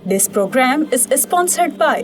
This program is sponsored by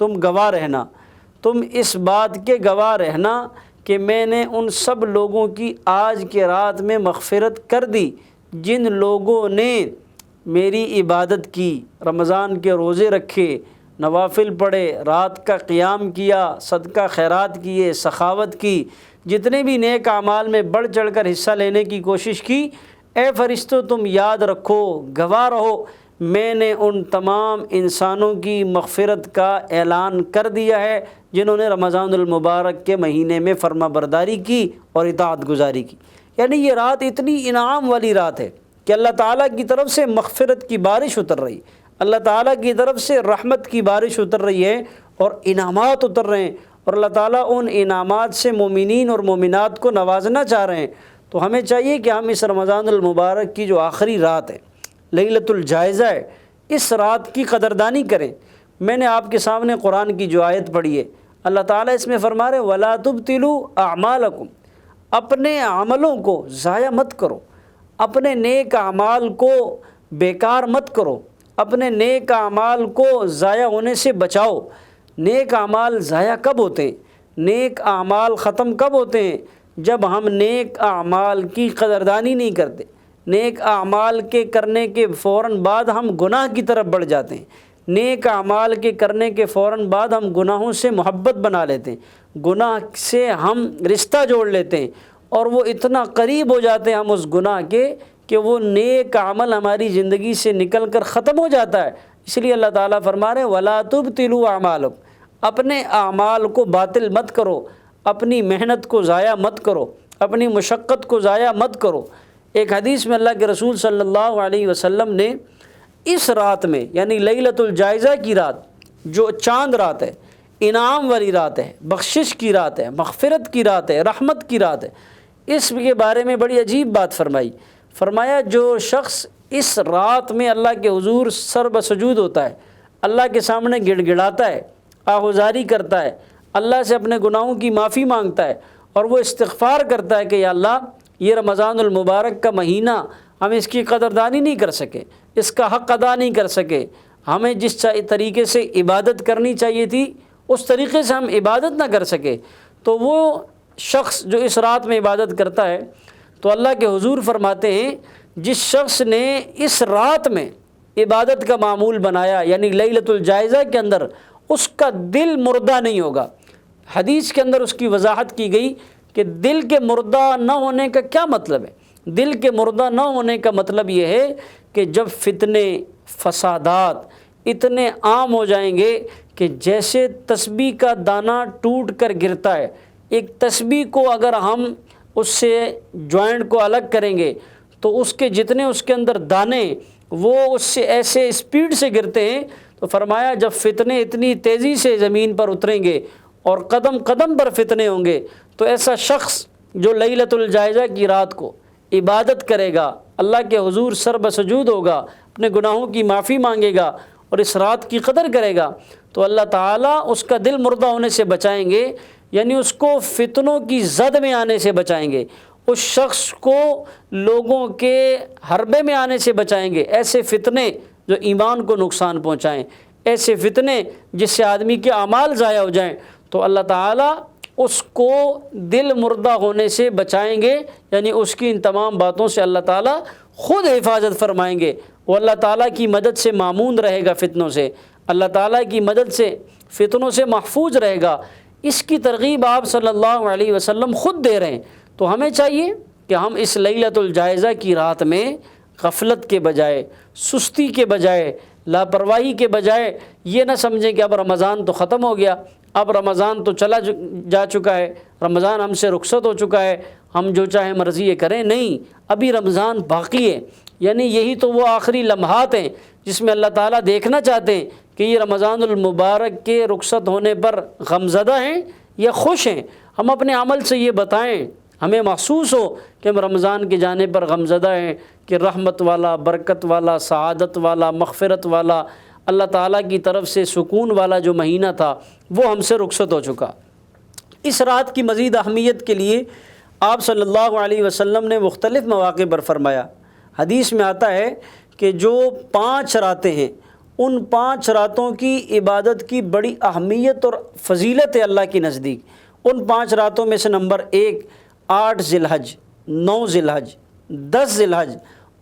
تم گواہ رہنا، تم اس بات کے گواہ رہنا کہ میں نے ان سب لوگوں کی آج کے رات میں مغفرت کر دی جن لوگوں نے میری عبادت کی، رمضان کے روزے رکھے، نوافل پڑھے، رات کا قیام کیا، صدقہ خیرات کیے، سخاوت کی، جتنے بھی نیک اعمال میں بڑھ چڑھ کر حصہ لینے کی کوشش کی۔ اے فرشتوں تم یاد رکھو، گواہ رہو، میں نے ان تمام انسانوں کی مغفرت کا اعلان کر دیا ہے جنہوں نے رمضان المبارک کے مہینے میں فرما برداری کی اور اطاعت گزاری کی۔ یعنی یہ رات اتنی انعام والی رات ہے کہ اللہ تعالیٰ کی طرف سے مغفرت کی بارش اتر رہی، اللہ تعالیٰ کی طرف سے رحمت کی بارش اتر رہی ہے اور انعامات اتر رہے ہیں، اور اللہ تعالیٰ ان انعامات سے مومنین اور مومنات کو نوازنا چاہ رہے ہیں۔ تو ہمیں چاہیے کہ ہم اس رمضان المبارک کی جو آخری رات ہے، لیلۃ الجائزہ ہے، اس رات کی قدردانی کریں۔ میں نے آپ کے سامنے قرآن کی جو آیت پڑھی ہے، اللہ تعالیٰ اس میں فرما رہے وَلَا تُبْتِلُوا أَعْمَالَكُمْ، اپنے عملوں کو ضائع مت کرو، اپنے نیک اعمال کو بیکار مت کرو، اپنے نیک اعمال کو ضائع ہونے سے بچاؤ۔ نیک اعمال ضائع کب ہوتے ہیں؟ نیک اعمال ختم کب ہوتے ہیں؟ جب ہم نیک اعمال کی قدردانی نہیں کرتے، نیک اعمال کے کرنے کے فوراً بعد ہم گناہ کی طرف بڑھ جاتے ہیں، نیک اعمال کے کرنے کے فوراً بعد ہم گناہوں سے محبت بنا لیتے ہیں، گناہ سے ہم رشتہ جوڑ لیتے ہیں، اور وہ اتنا قریب ہو جاتے ہیں ہم اس گناہ کے کہ وہ نیک عمل ہماری زندگی سے نکل کر ختم ہو جاتا ہے۔ اس لیے اللہ تعالیٰ فرما رہے ہیں وَلَا تُبْتِلُوا أَعْمَالَكُمْ، اپنے اعمال کو باطل مت کرو، اپنی محنت کو ضائع مت کرو، اپنی مشقت کو ضائع مت کرو۔ ایک حدیث میں اللہ کے رسول صلی اللہ علیہ وسلم نے اس رات میں، یعنی لیلۃ الجائزہ کی رات، جو چاند رات ہے، انعام والی رات ہے، بخشش کی رات ہے، مغفرت کی رات ہے، رحمت کی رات ہے، اس کے بارے میں بڑی عجیب بات فرمائی۔ فرمایا جو شخص اس رات میں اللہ کے حضور سر بسجود ہوتا ہے، اللہ کے سامنے گڑ گڑاتا ہے، آہوزاری کرتا ہے، اللہ سے اپنے گناہوں کی معافی مانگتا ہے، اور وہ استغفار کرتا ہے کہ یا اللہ یہ رمضان المبارک کا مہینہ ہم اس کی قدردانی نہیں کر سکے، اس کا حق ادا نہیں کر سکے، ہمیں جس طریقے سے عبادت کرنی چاہیے تھی اس طریقے سے ہم عبادت نہ کر سکے، تو وہ شخص جو اس رات میں عبادت کرتا ہے، تو اللہ کے حضور فرماتے ہیں جس شخص نے اس رات میں عبادت کا معمول بنایا، یعنی لیلۃ الجائزہ کے اندر، اس کا دل مردہ نہیں ہوگا۔ حدیث کے اندر اس کی وضاحت کی گئی کہ دل کے مردہ نہ ہونے کا کیا مطلب ہے؟ دل کے مردہ نہ ہونے کا مطلب یہ ہے کہ جب فتنے، فسادات اتنے عام ہو جائیں گے کہ جیسے تسبیح کا دانہ ٹوٹ کر گرتا ہے، ایک تسبیح کو اگر ہم اس سے جوائنٹ کو الگ کریں گے تو اس کے جتنے اس کے اندر دانے وہ اس سے ایسے اسپیڈ سے گرتے ہیں، تو فرمایا جب فتنے اتنی تیزی سے زمین پر اتریں گے اور قدم قدم پر فتنے ہوں گے، تو ایسا شخص جو لیلۃ الجائزہ کی رات کو عبادت کرے گا، اللہ کے حضور سر بسجود ہوگا، اپنے گناہوں کی معافی مانگے گا اور اس رات کی قدر کرے گا، تو اللہ تعالیٰ اس کا دل مردہ ہونے سے بچائیں گے، یعنی اس کو فتنوں کی زد میں آنے سے بچائیں گے، اس شخص کو لوگوں کے حربے میں آنے سے بچائیں گے، ایسے فتنے جو ایمان کو نقصان پہنچائیں، ایسے فتنے جس سے آدمی کے اعمال ضائع ہو جائیں، تو اللہ تعالیٰ اس کو دل مردہ ہونے سے بچائیں گے، یعنی اس کی ان تمام باتوں سے اللہ تعالیٰ خود حفاظت فرمائیں گے، وہ اللہ تعالیٰ کی مدد سے مامون رہے گا، فتنوں سے اللہ تعالیٰ کی مدد سے فتنوں سے محفوظ رہے گا۔ اس کی ترغیب آپ صلی اللہ علیہ وسلم خود دے رہے ہیں، تو ہمیں چاہیے کہ ہم اس لیلۃ الجائزہ کی رات میں غفلت کے بجائے، سستی کے بجائے، لاپرواہی کے بجائے یہ نہ سمجھیں کہ اب رمضان تو ختم ہو گیا، اب رمضان تو چلا جا چکا ہے، رمضان ہم سے رخصت ہو چکا ہے، ہم جو چاہے مرضی یہ کریں۔ نہیں، ابھی رمضان باقی ہے، یعنی یہی تو وہ آخری لمحات ہیں جس میں اللہ تعالیٰ دیکھنا چاہتے ہیں کہ یہ رمضان المبارک کے رخصت ہونے پر غمزدہ ہیں یا خوش ہیں۔ ہم اپنے عمل سے یہ بتائیں، ہمیں محسوس ہو کہ ہم رمضان کے جانے پر غمزدہ ہیں کہ رحمت والا، برکت والا، سعادت والا، مغفرت والا، اللہ تعالیٰ کی طرف سے سکون والا جو مہینہ تھا وہ ہم سے رخصت ہو چکا۔ اس رات کی مزید اہمیت کے لیے آپ صلی اللہ علیہ وسلم نے مختلف مواقع پر فرمایا۔ حدیث میں آتا ہے کہ جو 5 راتیں ہیں ان 5 راتوں کی عبادت کی بڑی اہمیت اور فضیلت ہے اللہ کے نزدیک۔ ان 5 راتوں میں سے نمبر 1 8 ذی الحج، 9 ذی الحج، 10 ذی الحج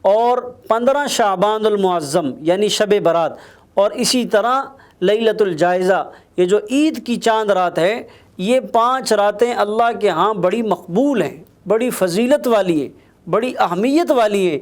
اور 15 شعبان المعظم یعنی شب برات، اور اسی طرح لیلۃ الجائزہ، یہ جو عید کی چاند رات ہے، یہ 5 راتیں اللہ کے ہاں بڑی مقبول ہیں، بڑی فضیلت والی ہیں، بڑی اہمیت والی ہیں،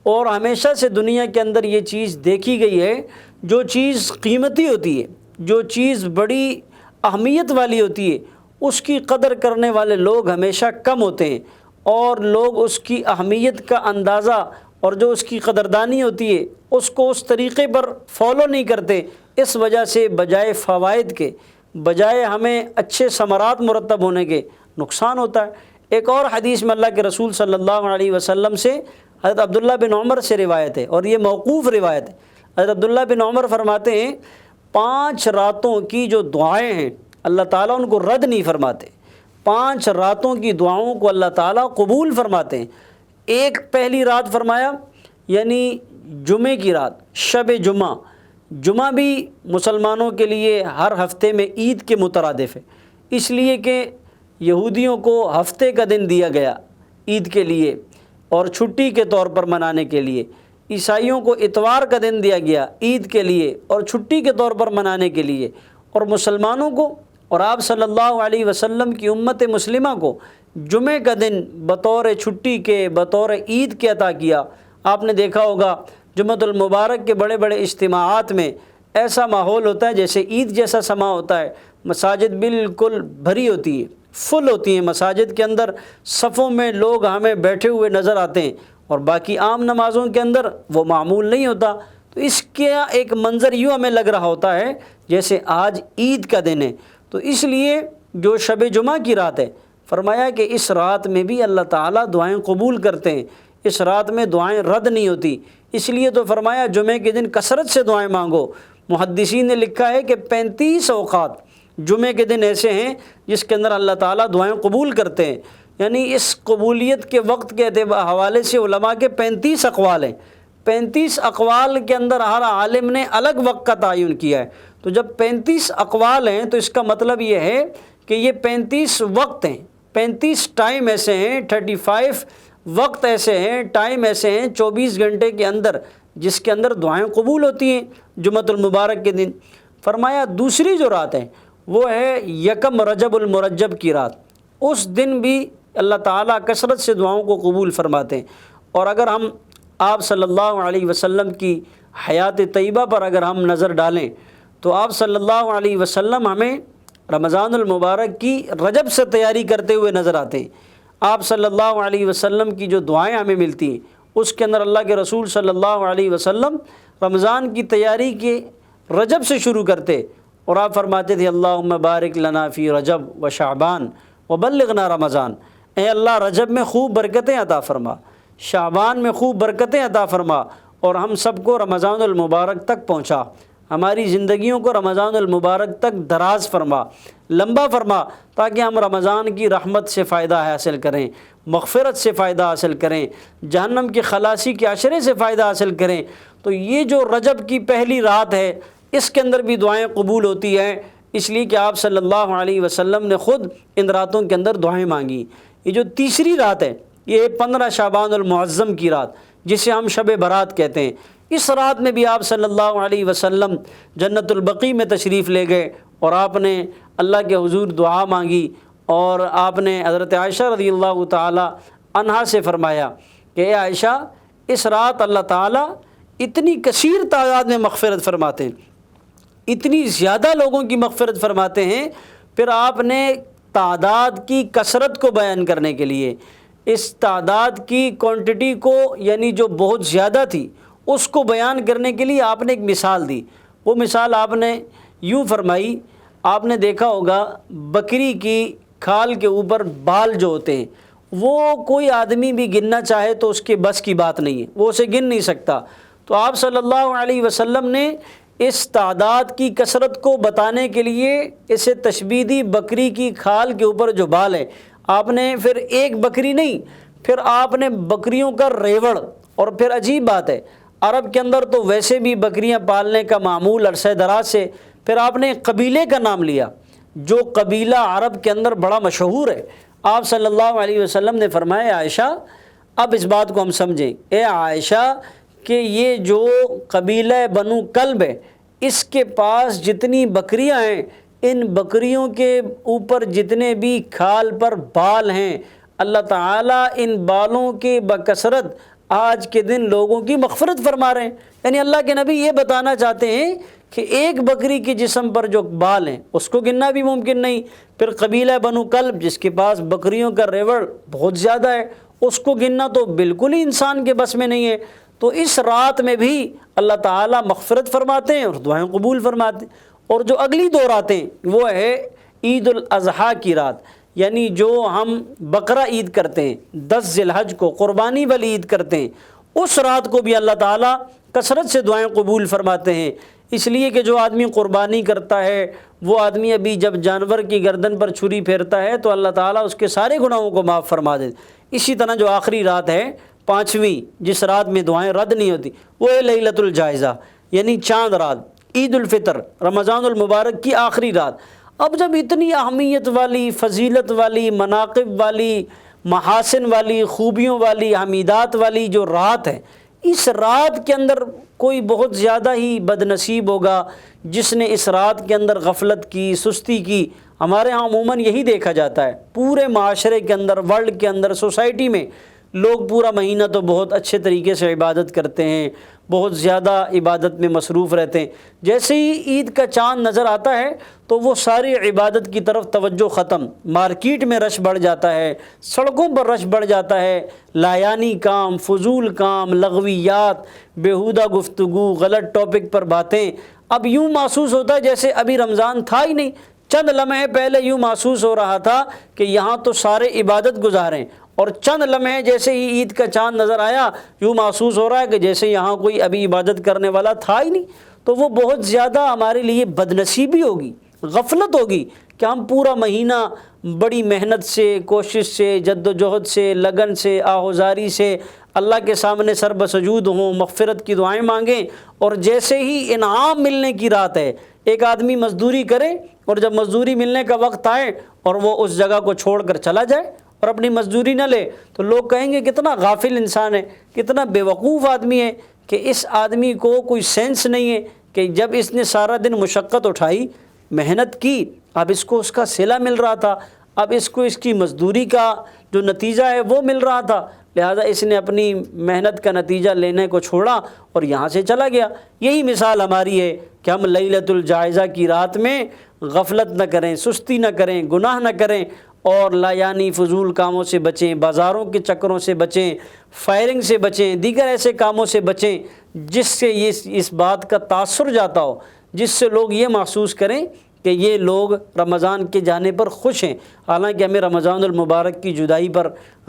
اور ہمیشہ سے دنیا کے اندر یہ چیز دیکھی گئی ہے، جو چیز قیمتی ہوتی ہے، جو چیز بڑی اہمیت والی ہوتی ہے، اس کی قدر کرنے والے لوگ ہمیشہ کم ہوتے ہیں، اور لوگ اس کی اہمیت کا اندازہ اور جو اس کی قدردانی ہوتی ہے اس کو اس طریقے پر فالو نہیں کرتے۔ اس وجہ سے بجائے فوائد کے، بجائے ہمیں اچھے ثمرات مرتب ہونے کے، نقصان ہوتا ہے۔ ایک اور حدیث میں اللہ کے رسول صلی اللہ علیہ وسلم سے حضرت عبداللہ بن عمر سے روایت ہے، اور یہ موقوف روایت ہے۔ حضرت عبداللہ بن عمر فرماتے ہیں 5 راتوں کی جو دعائیں ہیں اللہ تعالیٰ ان کو رد نہیں فرماتے، 5 راتوں کی دعاؤں کو اللہ تعالیٰ قبول فرماتے ہیں۔ ایک پہلی رات فرمایا یعنی جمعے کی رات، شب جمعہ۔ جمعہ بھی مسلمانوں کے لیے ہر ہفتے میں عید کے مترادف ہے، اس لیے کہ یہودیوں کو ہفتے کا دن دیا گیا عید کے لیے اور چھٹی کے طور پر منانے کے لیے، عیسائیوں کو اتوار کا دن دیا گیا عید کے لیے اور چھٹی کے طور پر منانے کے لیے، اور مسلمانوں کو اور آپ صلی اللہ علیہ وسلم کی امت مسلمہ کو جمعے کا دن بطور چھٹی کے، بطور عید کے عطا کیا۔ آپ نے دیکھا ہوگا جمعۃ المبارک کے بڑے بڑے اجتماعات میں ایسا ماحول ہوتا ہے جیسے عید جیسا سما ہوتا ہے، مساجد بالکل بھری ہوتی ہے، فل ہوتی ہیں، مساجد کے اندر صفوں میں لوگ ہمیں بیٹھے ہوئے نظر آتے ہیں، اور باقی عام نمازوں کے اندر وہ معمول نہیں ہوتا۔ تو اس کا ایک منظر یوں ہمیں لگ رہا ہوتا ہے جیسے آج عید کا دن ہے۔ تو اس لیے جو شب جمعہ کی رات ہے، فرمایا کہ اس رات میں بھی اللہ تعالیٰ دعائیں قبول کرتے ہیں، اس رات میں دعائیں رد نہیں ہوتی، اس لیے تو فرمایا جمعے کے دن کثرت سے دعائیں مانگو۔ محدثین نے لکھا ہے کہ 35 اوقات جمعے کے دن ایسے ہیں جس کے اندر اللہ تعالیٰ دعائیں قبول کرتے ہیں، یعنی اس قبولیت کے وقت کے حوالے سے علماء کے 35 اقوال ہیں۔ 35 اقوال کے اندر ہر عالم نے الگ وقت کا تعین کیا ہے۔ تو جب 35 اقوال ہیں تو اس کا مطلب یہ ہے کہ یہ 35 وقت ہیں، 35 ٹائم ایسے ہیں، 35 وقت ایسے ہیں، ٹائم ایسے ہیں 24 گھنٹے کے اندر جس کے اندر دعائیں قبول ہوتی ہیں جمعۃ المبارک کے دن۔ فرمایا دوسری جو رات ہے وہ ہے 1 رجب المرجب کی رات، اس دن بھی اللہ تعالیٰ کثرت سے دعاؤں کو قبول فرماتے ہیں۔ اور اگر ہم آپ صلی اللہ علیہ وسلم کی حیات طیبہ پر اگر ہم نظر ڈالیں تو آپ صلی اللہ علیہ وسلم ہمیں رمضان المبارک کی رجب سے تیاری کرتے ہوئے نظر آتے ہیں۔ آپ صلی اللہ علیہ وسلم کی جو دعائیں ہمیں ملتی ہیں اس کے اندر اللہ کے رسول صلی اللہ علیہ وسلم رمضان کی تیاری کے رجب سے شروع کرتے، اور آپ فرماتے تھے اللہم بارک لنا فی رجب و شعبان وبلغنا رمضان، اے اللہ رجب میں خوب برکتیں عطا فرما، شعبان میں خوب برکتیں عطا فرما، اور ہم سب کو رمضان المبارک تک پہنچا، ہماری زندگیوں کو رمضان المبارک تک دراز فرما، لمبا فرما، تاکہ ہم رمضان کی رحمت سے فائدہ حاصل کریں، مغفرت سے فائدہ حاصل کریں، جہنم کی خلاصی کے عشرے سے فائدہ حاصل کریں۔ تو یہ جو رجب کی پہلی رات ہے اس کے اندر بھی دعائیں قبول ہوتی ہیں، اس لیے کہ آپ صلی اللہ علیہ وسلم نے خود ان راتوں کے اندر دعائیں مانگی۔ یہ جو تیسری رات ہے یہ 15 شعبان المعظم کی رات جسے ہم شب برات کہتے ہیں، اس رات میں بھی آپ صلی اللہ علیہ وسلم جنت البقیع میں تشریف لے گئے اور آپ نے اللہ کے حضور دعا مانگی، اور آپ نے حضرت عائشہ رضی اللہ تعالی عنہا سے فرمایا کہ اے عائشہ، اس رات اللہ تعالیٰ اتنی کثیر تعداد میں مغفرت فرماتے ہیں، اتنی زیادہ لوگوں کی مغفرت فرماتے ہیں۔ پھر آپ نے تعداد کی کثرت کو بیان کرنے کے لیے اس تعداد کی کوانٹٹی کو، یعنی جو بہت زیادہ تھی، اس کو بیان کرنے کے لیے آپ نے ایک مثال دی۔ وہ مثال آپ نے یوں فرمائی، آپ نے دیکھا ہوگا بکری کی کھال کے اوپر بال جو ہوتے ہیں وہ کوئی آدمی بھی گننا چاہے تو اس کے بس کی بات نہیں ہے، وہ اسے گن نہیں سکتا۔ تو آپ صلی اللہ علیہ وسلم نے اس تعداد کی کثرت کو بتانے کے لیے اسے تشبیہ دی بکری کی کھال کے اوپر جو بال ہے۔ آپ نے پھر ایک بکری نہیں، پھر آپ نے بکریوں کا ریوڑ، اور پھر عجیب بات ہے عرب کے اندر تو ویسے بھی بکریاں پالنے کا معمول عرصہ دراز سے، پھر آپ نے ایک قبیلے کا نام لیا جو قبیلہ عرب کے اندر بڑا مشہور ہے۔ آپ صلی اللہ علیہ وسلم نے فرمایا عائشہ اب اس بات کو ہم سمجھیں، اے عائشہ کہ یہ جو قبیلہ بنو کلب ہے اس کے پاس جتنی بکریاں ہیں، ان بکریوں کے اوپر جتنے بھی کھال پر بال ہیں، اللہ تعالیٰ ان بالوں کے بکثرت آج کے دن لوگوں کی مغفرت فرما رہے ہیں۔ یعنی اللہ کے نبی یہ بتانا چاہتے ہیں کہ ایک بکری کے جسم پر جو بال ہیں اس کو گننا بھی ممکن نہیں، پھر قبیلہ بنو کلب جس کے پاس بکریوں کا ریوڑ بہت زیادہ ہے اس کو گننا تو بالکل ہی انسان کے بس میں نہیں ہے۔ تو اس رات میں بھی اللہ تعالیٰ مغفرت فرماتے ہیں اور دعائیں قبول فرماتے ہیں۔ اور جو اگلی دو راتیں وہ ہے عید الاضحیٰ کی رات، یعنی جو ہم بقرہ عید کرتے ہیں 10 ذی الحج کو، قربانی والی عید کرتے ہیں، اس رات کو بھی اللہ تعالیٰ کثرت سے دعائیں قبول فرماتے ہیں۔ اس لیے کہ جو آدمی قربانی کرتا ہے وہ آدمی ابھی جب جانور کی گردن پر چھری پھیرتا ہے تو اللہ تعالیٰ اس کے سارے گناہوں کو معاف فرما دے۔ اسی طرح جو آخری رات ہے 5ویں، جس رات میں دعائیں رد نہیں ہوتی، وہ ہے لیلۃ الجائزہ، یعنی چاند رات، عید الفطر، رمضان المبارک کی آخری رات۔ اب جب اتنی اہمیت والی، فضیلت والی، مناقب والی، محاسن والی، خوبیوں والی، حمیدات والی جو رات ہے، اس رات کے اندر کوئی بہت زیادہ ہی بد نصیب ہوگا جس نے اس رات کے اندر غفلت کی، سستی کی۔ ہمارے ہاں عموماً یہی دیکھا جاتا ہے، پورے معاشرے کے اندر، ورلڈ کے اندر، سوسائٹی میں لوگ پورا مہینہ تو بہت اچھے طریقے سے عبادت کرتے ہیں، بہت زیادہ عبادت میں مصروف رہتے ہیں، جیسے ہی عید کا چاند نظر آتا ہے تو وہ ساری عبادت کی طرف توجہ ختم، مارکیٹ میں رش بڑھ جاتا ہے، سڑکوں پر رش بڑھ جاتا ہے، لایانی کام، فضول کام، لغویات، بیہودہ گفتگو، غلط ٹاپک پر باتیں۔ اب یوں محسوس ہوتا ہے جیسے ابھی رمضان تھا ہی نہیں، چند لمحے پہلے یوں محسوس ہو رہا تھا کہ یہاں تو سارے عبادت گزار ہیں، اور چند لمحے جیسے ہی عید کا چاند نظر آیا یوں محسوس ہو رہا ہے کہ جیسے یہاں کوئی ابھی عبادت کرنے والا تھا ہی نہیں۔ تو وہ بہت زیادہ ہمارے لیے بد نصیبی ہوگی، غفلت ہوگی کہ ہم پورا مہینہ بڑی محنت سے، کوشش سے، جد و جہد سے، لگن سے، آہوزاری سے اللہ کے سامنے سر بسجود ہوں، مغفرت کی دعائیں مانگیں، اور جیسے ہی انعام ملنے کی رات ہے ایک آدمی مزدوری کرے اور جب مزدوری ملنے کا وقت آئے اور وہ اس جگہ کو چھوڑ کر چلا جائے اور اپنی مزدوری نہ لے تو لوگ کہیں گے کتنا غافل انسان ہے، کتنا بیوقوف آدمی ہے کہ اس آدمی کو کوئی سینس نہیں ہے کہ جب اس نے سارا دن مشقت اٹھائی، محنت کی، اب اس کو اس کا صلہ مل رہا تھا، اب اس کو اس کی مزدوری کا جو نتیجہ ہے وہ مل رہا تھا، لہذا اس نے اپنی محنت کا نتیجہ لینے کو چھوڑا اور یہاں سے چلا گیا۔ یہی مثال ہماری ہے کہ ہم لیلۃ الجائزہ کی رات میں غفلت نہ کریں، سستی نہ کریں، گناہ نہ کریں، اور لایانی فضول کاموں سے بچیں، بازاروں کے چکروں سے بچیں، فائرنگ سے بچیں، دیگر ایسے کاموں سے بچیں جس سے اس بات کا تاثر جاتا ہو، جس سے لوگ یہ محسوس کریں کہ یہ لوگ رمضان کے جانے پر خوش ہیں، حالانکہ ہمیں رمضان المبارک کی جدائی پر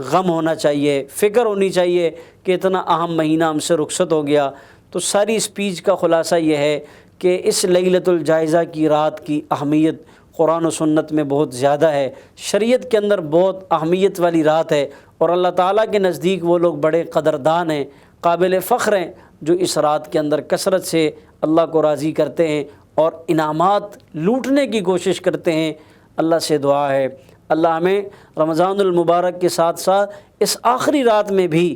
غم ہونا چاہیے، فکر ہونی چاہیے کہ اتنا اہم مہینہ ہم سے رخصت ہو گیا۔ تو ساری اسپیچ کا خلاصہ یہ ہے کہ اس لیلۃ الجائزہ کی رات کی اہمیت قرآن و سنت میں بہت زیادہ ہے، شریعت کے اندر بہت اہمیت والی رات ہے، اور اللہ تعالیٰ کے نزدیک وہ لوگ بڑے قدردان ہیں، قابل فخر ہیں جو اس رات کے اندر کثرت سے اللہ کو راضی کرتے ہیں اور انعامات لوٹنے کی کوشش کرتے ہیں۔ اللہ سے دعا ہے اللہ ہمیں رمضان المبارک کے ساتھ ساتھ اس آخری رات میں بھی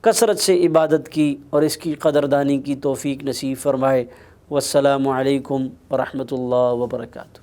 کثرت سے عبادت کی اور اس کی قدردانی کی توفیق نصیب فرمائے۔ والسلام علیکم ورحمۃ اللہ وبرکاتہ۔